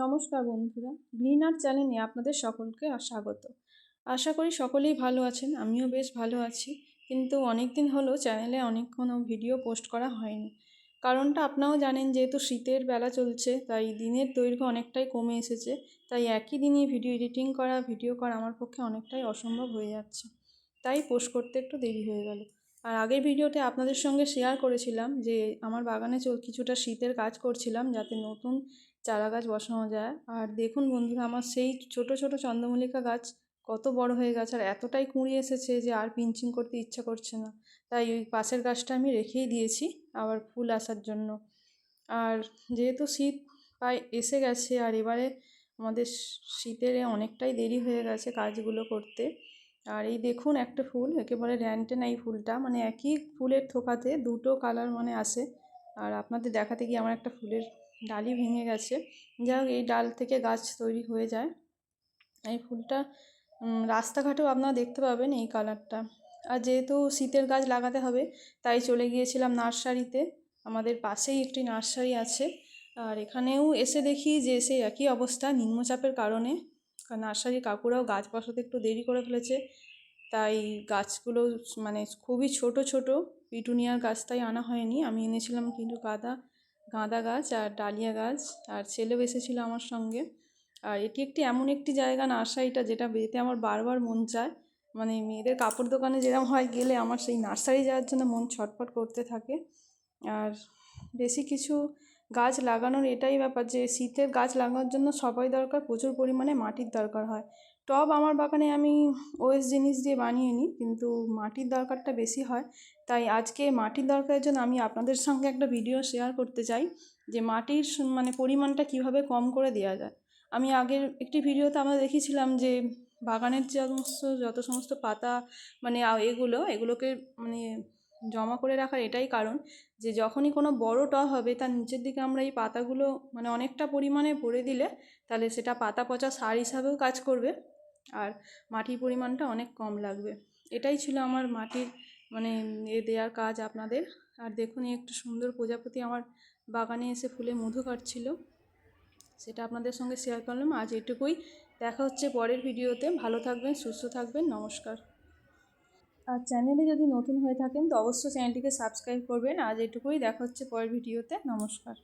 নমস্কার বন্ধুরা, green art চ্যানেলে আপনাদের সকলকে স্বাগত। আশা করি সকলেই ভালো আছেন, আমিও বেশ ভালো আছি। কিন্তু অনেক দিন হলো চ্যানেলে কোনো ভিডিও পোস্ট করা হয়নি। কারণটা আপনারাও জানেন, যেহেতু শীতের বেলা চলছে তাই দিনের দৈর্ঘ্য অনেকটাই কমে এসেছে। তাই একই দিনে ভিডিও এডিটিং করা, ভিডিও করা আমার পক্ষে অনেকটাই অসম্ভব হয়ে যাচ্ছে। তাই পোস্ট করতে একটু দেরি হয়ে গেল। আর আগের ভিডিওতে আপনাদের সঙ্গে শেয়ার করেছিলাম যে আমার বাগানে কিছুটা শীতের কাজ করছিলাম, যাতে নতুন চারা গাছ বসানো যায়। আর দেখুন বন্ধুরা, আমার সেই ছোট ছোট চন্দ্রমল্লিকা গাছ কত বড় হয়ে গেছে, আর এতটাই কুঁড়ি এসেছে যে আর পিঞ্চিং করতে ইচ্ছা করছে না। তাই ওই পাশের গাছটা আমি রেখেই দিয়েছি আবার ফুল আসার জন্য। আর যেহেতু শীত প্রায় এসে গেছে, আর এবারে আমাদের শীতের অনেকটাই দেরি হয়ে গেছে কাজগুলো করতে। আর এই দেখুন একটা ফুল, একেবারে র্যান্টেনা এই ফুলটা, মানে একই ফুলের থোকাতে দুটো কালার আসে। আর আপনাদের দেখাতে গিয়ে আমার একটা ফুলের ডালই ভেঙে গেছে। যাই হোক, এই ডাল থেকে গাছ তৈরি হয়ে যায়। এই ফুলটা রাস্তাঘাটেও আপনারা দেখতে পাবেন এই কালারটা। আর যেহেতু শীতের গাছ লাগাতে হবে, তাই চলে গিয়েছিলাম নার্সারিতে। আমাদের পাশেই একটি নার্সারি আছে, আর এখানেও এসে দেখি যে সেই একই অবস্থা নিম্নচাপের কারণে। নার্সারির কাকুরাও গাছ বসাতে একটু দেরি করে ফেলেছে, তাই গাছগুলো খুবই ছোট ছোট পিটুনিয়ার গাছ, তাই আনা হয়নি। আমি এনেছিলাম কিন্তু গাঁদা গাছ আর ডালিয়া গাছ, আর ছেলেও এসেছিলো আমার সঙ্গে। আর এটি এমন একটি জায়গা নার্সারিটা, যেতে আমার বারবার মন চায়। মেয়েদের কাপড় দোকানে যেরকম হয়, গেলে আমার সেই নার্সারি যাওয়ার জন্য মন ছটফট করতে থাকে। আর বেশি কিছু গাছ লাগানোর এটাই ব্যাপার যে শীতের গাছ লাগানোর জন্য সবাই দরকার, প্রচুর পরিমাণে মাটির দরকার হয়। টব আমার বাগানে আমি ওয়েস্ট জিনিস দিয়ে বানিয়ে নিই, কিন্তু মাটির দরকারটা বেশি হয়। তাই আজকে মাটির দরকারের জন্য আমি আপনাদের সঙ্গে একটা ভিডিও শেয়ার করতে চাই যে মাটির পরিমাণটা কিভাবে কম করে দেওয়া যায়। আমি আগের একটি ভিডিওতে আমরা দেখিয়েছিলাম যে বাগানের যত সমস্ত পাতা এগুলোকে জমা করে রাখার এটাই কারণ যে যখনই কোনো বড় টব হবে, তার নিচের দিকে আমরা এই পাতাগুলো অনেকটা পরিমাণে ভরে দিলে তাহলে সেটা পাতা পচা সার হিসাবেও কাজ করবে, আর মাটির পরিমাণটা অনেক কম লাগবে। এটাই ছিল আমার মাটির দেওয়ার কাজ আপনাদের। আর দেখুন, এই একটু সুন্দর প্রজাপতি আমার বাগানে এসে ফুলে মধু কাটছিল, সেটা আপনাদের সঙ্গে শেয়ার করলাম। আজ এটুকুই, দেখা হচ্ছে পরের ভিডিওতে। ভালো থাকবেন, সুস্থ থাকবেন, নমস্কার। আর চ্যানেলে যদি নতুন হয়ে থাকেন তো অবশ্যই চ্যানেলটিকে সাবস্ক্রাইব করবেন। আজ এটুকুই, দেখা হচ্ছে পরের ভিডিওতে, নমস্কার।